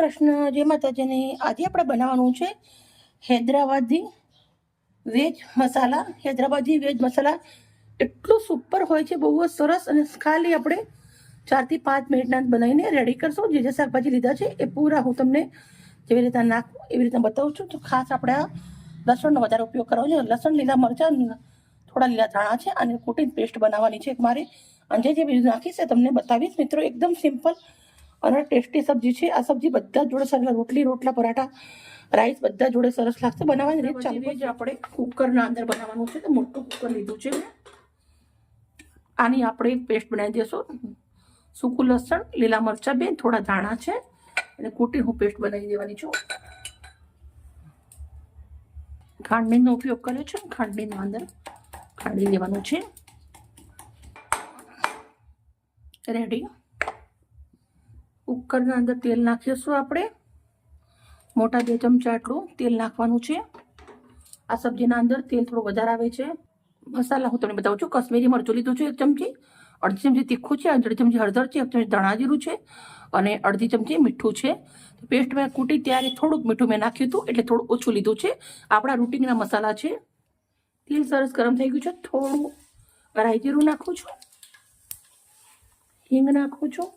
કૃષ્ણ, જય માતાજીની. આજે આપણે બનાવવાનું છે હૈદરાબાદી વેજ મસાલા. હૈદરાબાદી વેજ મસાલા એટલું સુપર હોય છે, બહુ જ સરસ. અને ખાલી આપણે 4 થી 5 મિનિટના બનાવીને રેડી કરશો. જે જે શાકભાજી લીધા છે એ પૂરા હું તમને જેવી રીતના નાખું એવી રીતના બતાવું છું. તો ખાસ આપણે આ લસણનો વધારે ઉપયોગ કરવાનો છે. લસણ, લીલા મરચાં, થોડા લીલા ધાણા છે અને કૂટીને પેસ્ટ બનાવવાની છે મારે. અને જે બીજું નાખીશ એ તમને બતાવીશ. મિત્રો, એકદમ સિમ્પલ અને ટેસ્ટી સબ્જી છે. આ સબ્જી બધા જોડે સરસ, રોટલી, રોટલા, પરાઠા, રાઈસ બધા જોડે સરસ લાગશે. બનાવવાની રીત ચાલુ જ આપણે કુકરના અંદર બનાવવાનું છે. તો મોટું કુકર લીધું છે. આની આપણે એક પેસ્ટ બનાવી દઈશું. સૂકું લસણ, લીલા મરચાં, બે થોડા ધાણા છે અને કૂટી હું પેસ્ટ બનાવી દેવાની છું. ખાંડણીનો ઉપયોગ કર્યો છે. ખાંડણીનો અંદર ખાંડી દેવાનું છે. રેડી. કુકરના અંદર તેલ નાખીશું. આપણે મોટા 2 ચમચા આટલું તેલ નાખવાનું છે. આ સબ્જીના અંદર તેલ થોડું વધારે આવે છે. મસાલા હું તમને બતાવું છું. કશ્મીરી મરચું લીધું છે 1 ચમચી, અડધી ચમચી તીખું છે, અડધી ચમચી હળદર છે, 1 ચમચી ધાણા જીરું છે અને અડધી ચમચી મીઠું છે. પેસ્ટ મેં કૂટી ત્યારે થોડુંક મીઠું મેં નાખ્યું હતું, એટલે થોડું ઓછું લીધું છે. આપણા રૂટિનના મસાલા છે. તેલ સરસ ગરમ થઈ ગયું છે. થોડું રાઈ જીરું નાખું છું, હિંગ નાખું છું,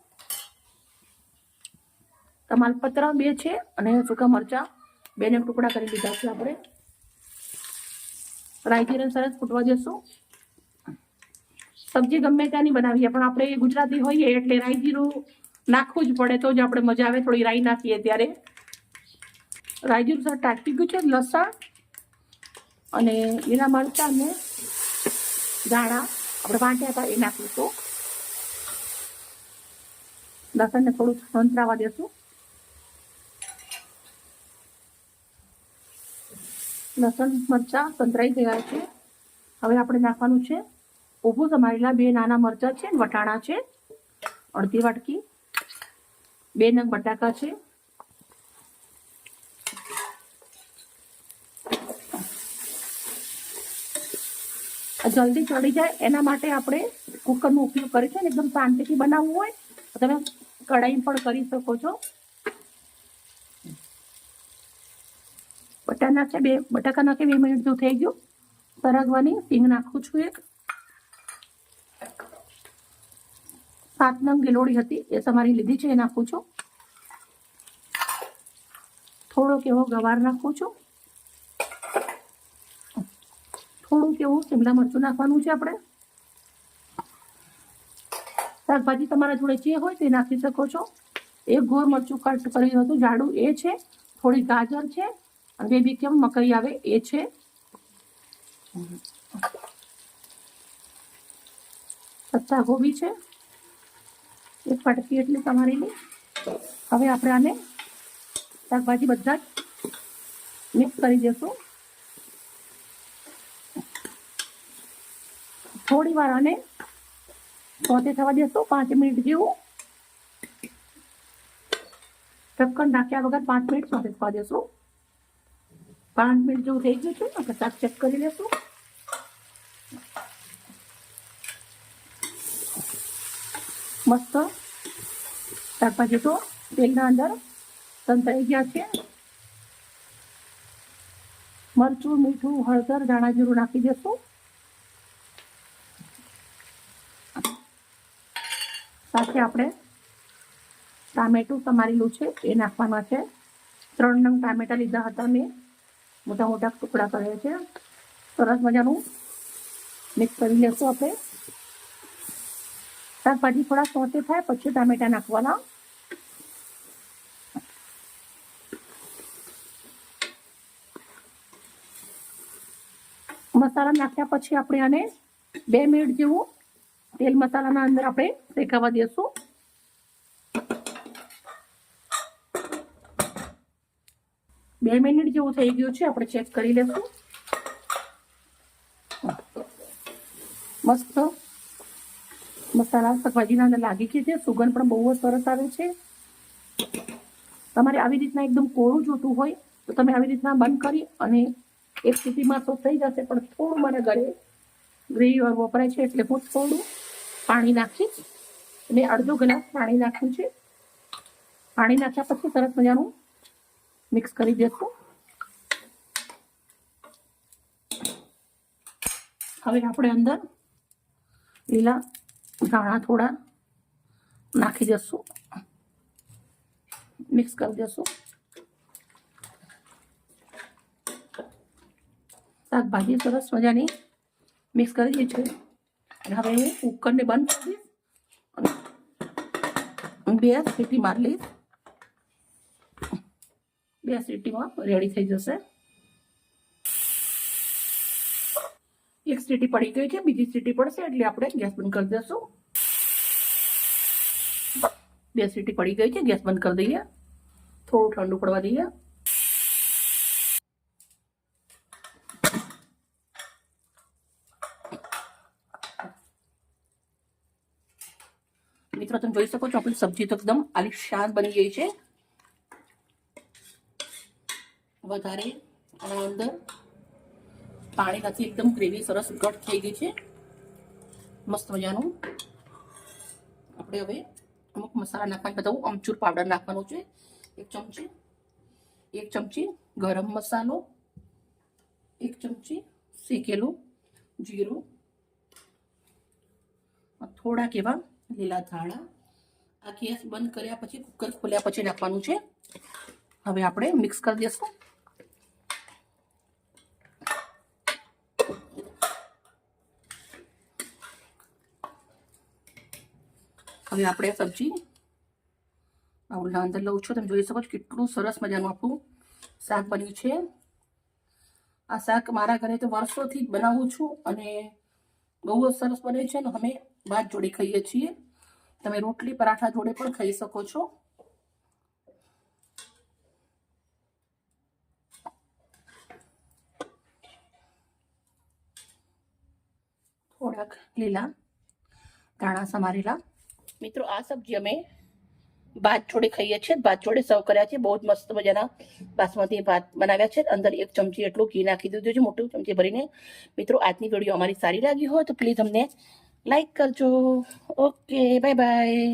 તમાલપત્ર 2 છે અને સૂકા મરચાં 2 ટુકડા કરી લીધા છે. આપણે રાઈ જીરું સરસ ફૂટવા દેશું. સબ્જી ગમે ત્યાંની બનાવીએ પણ આપણે ગુજરાતી હોઈએ એટલે રાઈ જીરું નાખવું જ પડે, તો જ આપણે મજા આવે. થોડી રાઈ નાખીએ ત્યારે. રાઈ જીરું સરસ ટાટી ગયું છે. લસણ અને લીલા મરચાં અને ધાણા આપણે વાંટ્યા હતા એ નાખીશું. લસણને થોડું સંતરાવા દેશું. લસણ મરચાં સંતરાઈ ગયા છે. હવે આપણે નાખવાનું છે ઊભું સમારેલા 2 નાના મરચાં છે, વટાણા છે, અડધી વાટકી, 2 નંગ બટાકા છે, જલ્દી ચડી જાય એના માટે આપણે કુકરનો ઉપયોગ કરીએ છીએ. એકદમ શાંતિથી બનાવવું હોય તો તમે કઢાઈ પણ કરી શકો છો. બટાકા નાખે 2 મિનિટ જેવું થઈ ગયું. સરગવાની સિંગ નાખું છું. 7 નંગ ગિલોડી હતી એ તમારી લીધી છે એ નાખું છું. થોડોક એવો ગવાર નાખું છું. થોડુંક એવું શિમલા મરચું નાખવાનું છે. આપણે શાકભાજી તમારા જોડે જે હોય તે નાખી શકો છો. 1 ગોળ મરચું કટ કર્યું હતું જાડું એ છે. થોડી ગાજર છે અને 2 બી કેમ મકાઈ આવે એ છે. પત્તા ગોબી છે 1 વાટકી એટલી તમારી. હવે આપણે આને શાકભાજી બધા જ મિક્સ કરી દઈશું. થોડી વાર આને સોતે થવા દેશું, 5 મિનિટ જેવું. ઢક્કન ઢાંક્યા વગર 5 મિનિટ સોતે થવા દેશું. 5 મિનિટ જેવું થઈ ગયું છે. આપણે શાક ચેક કરી લેશું. મસ્ત શાકભાજી તો તેલના અંદર સંતરાઈ ગયા છે. મરચું, મીઠું, હળદર, ધાણા જીરું નાખી દેશું. સાથે આપણે ટામેટું સમારેલું છે એ નાખવાના છે. 3 નંગ ટામેટા લીધા હતા મેં, મોટા મોટા ટુકડા કર્યા છે. સરસ મજાનું મિક્સ કરી લેશું. આપણે શાકભાજી થોડા સોતે થાય પછી ટામેટા નાખવાના. મસાલા નાખ્યા પછી આપણે આને 2 મિનિટ જેવું તેલ મસાલાના અંદર આપણે શેકાવા દેશું. બે મિનિટ જેવું થઈ ગયું છે. આપણે ચેક કરી લેશું. મસ્ત મસાલા શાકભાજીના અંદર લાગી ગઈ છે. સુગંધ પણ બહુ જ સરસ આવે છે. તમારે આવી રીતના એકદમ કોરું જોતું હોય તો તમે આવી રીતના બંધ કરી અને 1 સીટીમાં તો થઈ જશે. પણ થોડું મારા ઘરે ગ્રેવી વપરાય છે એટલે હું થોડું પાણી નાખીશ. મેં અડધો ગ્લાસ પાણી નાખ્યું છે. પાણી નાખ્યા પછી સરસ મજાનું મિક્સ કરી દેશું. હવે આપણે અંદર લીલા ધાણા થોડા નાખી દઈશું, મિક્સ કરી દઈશું. શાકભાજી સરસ મજાની મિક્સ કરી દઈએ છે. અને હવે હું કુકરને બંધ કરી દઈશ, 2 સીટી મારી લઈશ. 2 સીટીમાં રેડી થઈ જશે. 1 સીટી પડી ગઈ છે, બીજી સીટી પડશે એટલે આપણે ગેસ બંધ કરી દઈશું. 2 સીટી પડી ગઈ છે, ગેસ બંધ કરી દઈએ, થોડું ઠંડુ પડવા દઈએ. મિત્રો તમે જોઈ શકો છો આપણી સબ્જી તો એકદમ આલીશાન બની ગઈ છે. વધારે આના અંદર પાણી નથી, એકદમ ગ્રેવી સરસ ઘટ થઈ ગઈ છે, મસ્ત મજાનું. આપણે હવે અમુક મસાલા નાખવાનું બતાવું. અમચૂર પાવડર નાખવાનું છે 1 ચમચી, 1 ચમચી ગરમ મસાલો, 1 ચમચી શેકેલું જીરું, થોડાક એવા લીલા ધાણા. આ ગેસ બંધ કર્યા પછી, કુકર ખોલ્યા પછી નાખવાનું છે. હવે આપણે મિક્સ કરી દઈશું. હવે આપણે સબ્જી બાઉલના અંદર લઉં છું. તમે જોઈ શકો છો કેટલું સરસ મજાનું આપણું શાક બન્યું છે. આ શાક મારા ઘરે તો વર્ષોથી જ બનાવું છું અને બહુ જ સરસ બને છે. અને અમે ભાત જોડે ખાઈએ છીએ. તમે રોટલી પરાઠા જોડે પણ ખાઈ શકો છો. થોડાક લીલા ધાણા સમારેલા. મિત્રો આ સબ્જી અમે ભાત જોડે ખાઈએ છીએ, ભાત જોડે સર્વ કર્યા છે. બહુ જ મસ્ત મજાના બાસમતી ભાત બનાવ્યા છે. અંદર 1 ચમચી એટલું ઘી નાખી દીધું છે, મોટું ચમચી ભરીને. મિત્રો આજની વિડીયો અમારી સારી લાગી હોય તો પ્લીઝ અમને લાઈક કરજો. Okay, bye bye.